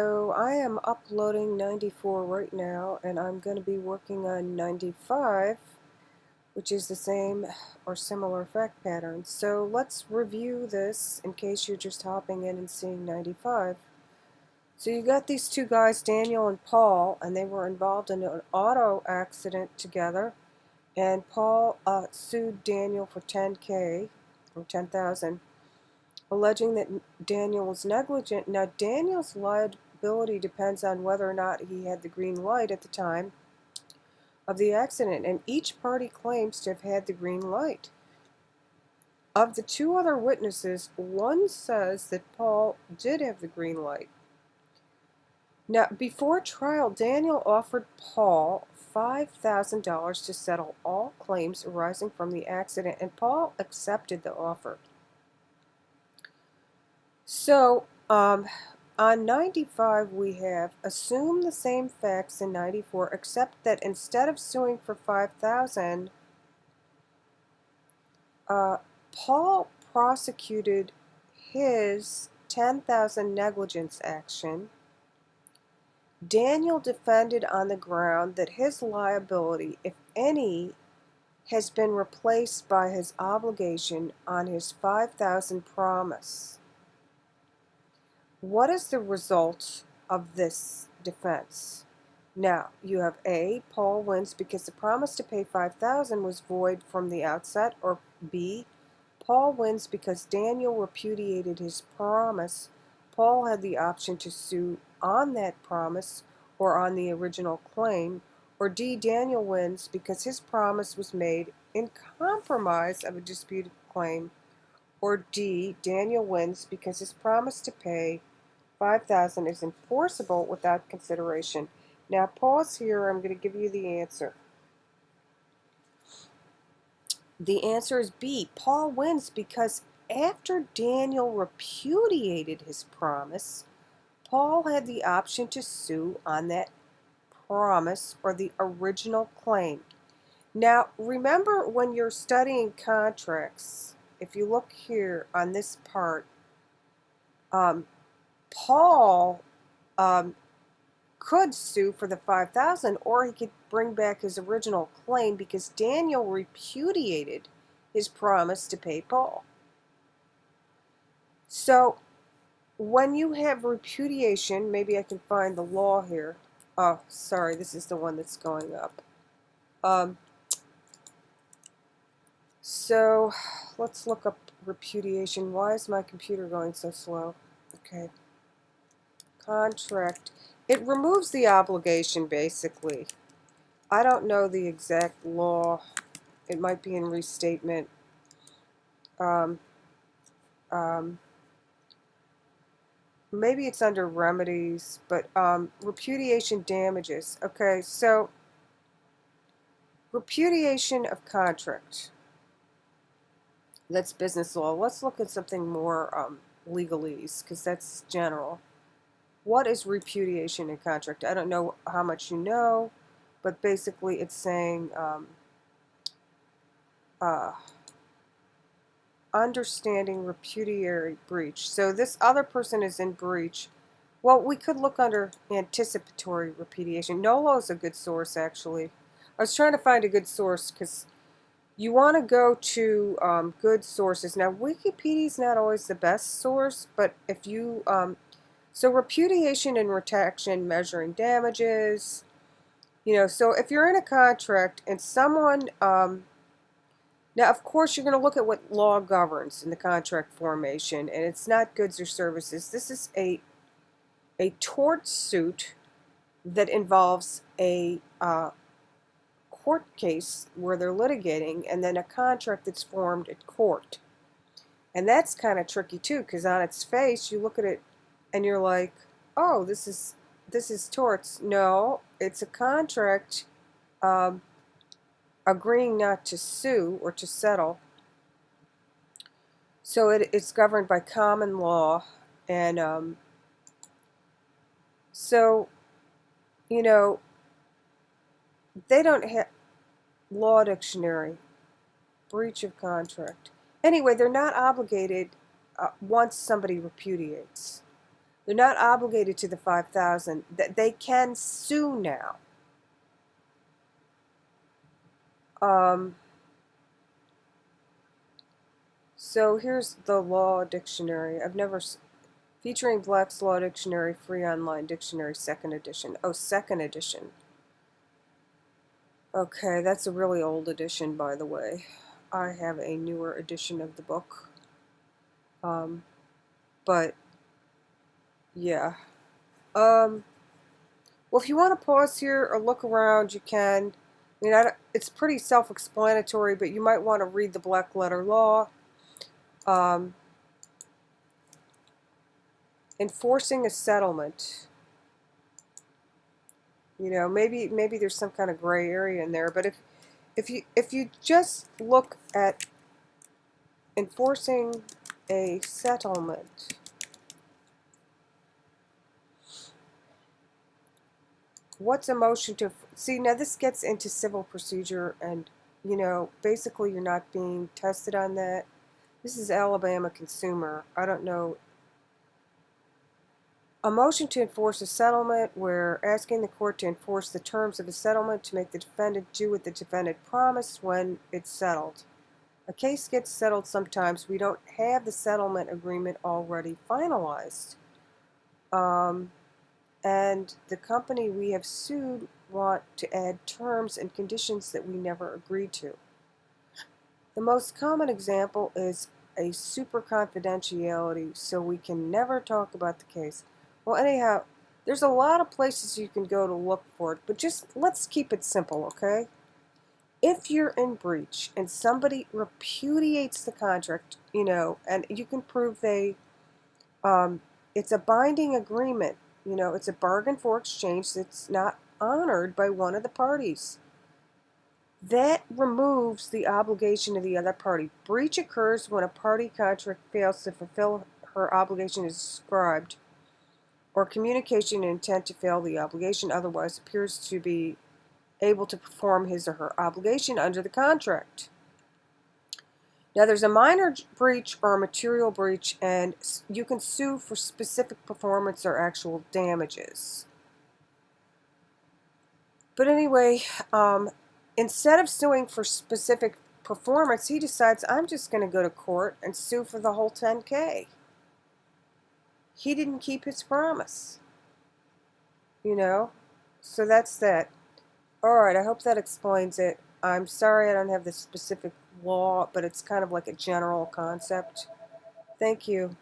So I am uploading 94 right now, and I'm going to be working on 95, which is the same or similar fact pattern. So let's review this in case you're just hopping in and seeing 95. So you got these two guys, Daniel and Paul, and they were involved in an auto accident together. And Paul sued Daniel for 10K or 10,000, alleging that Daniel was negligent. Now, Daniel's liability depends on whether or not he had the green light at the time of the accident, and each party claims to have had the green light. Of the two other witnesses, one says that Paul did have the green light. Now, before trial, Daniel offered Paul $5,000 to settle all claims arising from the accident, and Paul accepted the offer. So, on 95, we have assume the same facts in 94, except that instead of suing for 5,000, Paul prosecuted his 10,000 negligence action. Daniel defended on the ground that his liability, if any, has been replaced by his obligation on his 5,000 promise. What is the result of this defense? Now, you have A, Paul wins because the promise to pay 5,000 was void from the outset, or B, Paul wins because Daniel repudiated his promise. Paul had the option to sue on that promise or on the original claim, or D, Daniel wins because his promise was made in compromise of a disputed claim, or D, Daniel wins because his promise to pay 5,000 is enforceable without consideration. Now pause here, I'm going to give you the answer. The answer is B. Paul wins because after Daniel repudiated his promise, Paul had the option to sue on that promise or the original claim. Now, remember when you're studying contracts, if you look here on this part, Paul could sue for the 5,000, or he could bring back his original claim because Daniel repudiated his promise to pay Paul. So when you have repudiation, maybe I can find the law here. Oh, sorry, this is the one that's going up. So let's look up repudiation. Why is my computer going so slow? Okay. Contract. It removes the obligation, basically. I don't know the exact law. It might be in restatement. Um, um, Maybe it's under remedies, but repudiation damages. Okay, so repudiation of contract. That's business law. Let's look at something more legalese, because that's general. What is repudiation in contract? I don't know how much you know, but basically it's saying uh, understanding repudiatory breach. So this other person is in breach. Well, we could look under anticipatory repudiation. NOLO is a good source, actually. I was trying to find a good source because you want to go to good sources. Now, Wikipedia is not always the best source, but if you so repudiation and retraction, measuring damages. So if you're in a contract and someone now, of course, you're going to look at what law governs in the contract formation, and it's not goods or services. This is a tort suit that involves a court case where they're litigating, and then a contract that's formed at court. And that's kind of tricky too, because on its face, you look at it and you're like, "Oh, this is torts." No, it's a contract agreeing not to sue or to settle. So it's governed by common law, and so they don't have law dictionary, breach of contract. Anyway, they're not obligated once somebody repudiates. They're not obligated to the 5,000. That they can sue now. So here's the law dictionary. I've never featuring Black's Law Dictionary, free online dictionary, second edition. Oh, second edition. Okay, that's a really old edition, by the way. I have a newer edition of the book. But yeah. Well, if you want to pause here or look around, you can. I mean, it's pretty self-explanatory, but you might want to read the Black Letter Law. Enforcing a settlement. You know, maybe there's some kind of gray area in there, but if you just look at enforcing a settlement, what's a motion to see? Now this gets into civil procedure, and you know, basically you're not being tested on that. This is Alabama Consumer. I don't know. A motion to enforce a settlement, where asking the court to enforce the terms of a settlement to make the defendant do what the defendant promised when it's settled. A case gets settled sometimes. We don't have the settlement agreement already finalized. And the company we have sued want to add terms and conditions that we never agreed to. The most common example is a super confidentiality, so we can never talk about the case. Well, anyhow, there's a lot of places you can go to look for it, but just let's keep it simple, okay? If you're in breach and somebody repudiates the contract, you know, and you can prove it's a binding agreement, you know, it's a bargain for exchange that's not honored by one of the parties. That removes the obligation of the other party. Breach occurs when a party contract fails to fulfill her obligation as described, or communication and intent to fail the obligation otherwise appears to be able to perform his or her obligation under the contract. Now there's a minor breach or a material breach, and you can sue for specific performance or actual damages. But anyway, instead of suing for specific performance, he decides, I'm just going to go to court and sue for the whole 10K. He didn't keep his promise. You know? So that's that. Alright, I hope that explains it. I'm sorry I don't have the specific law, but it's kind of like a general concept. Thank you.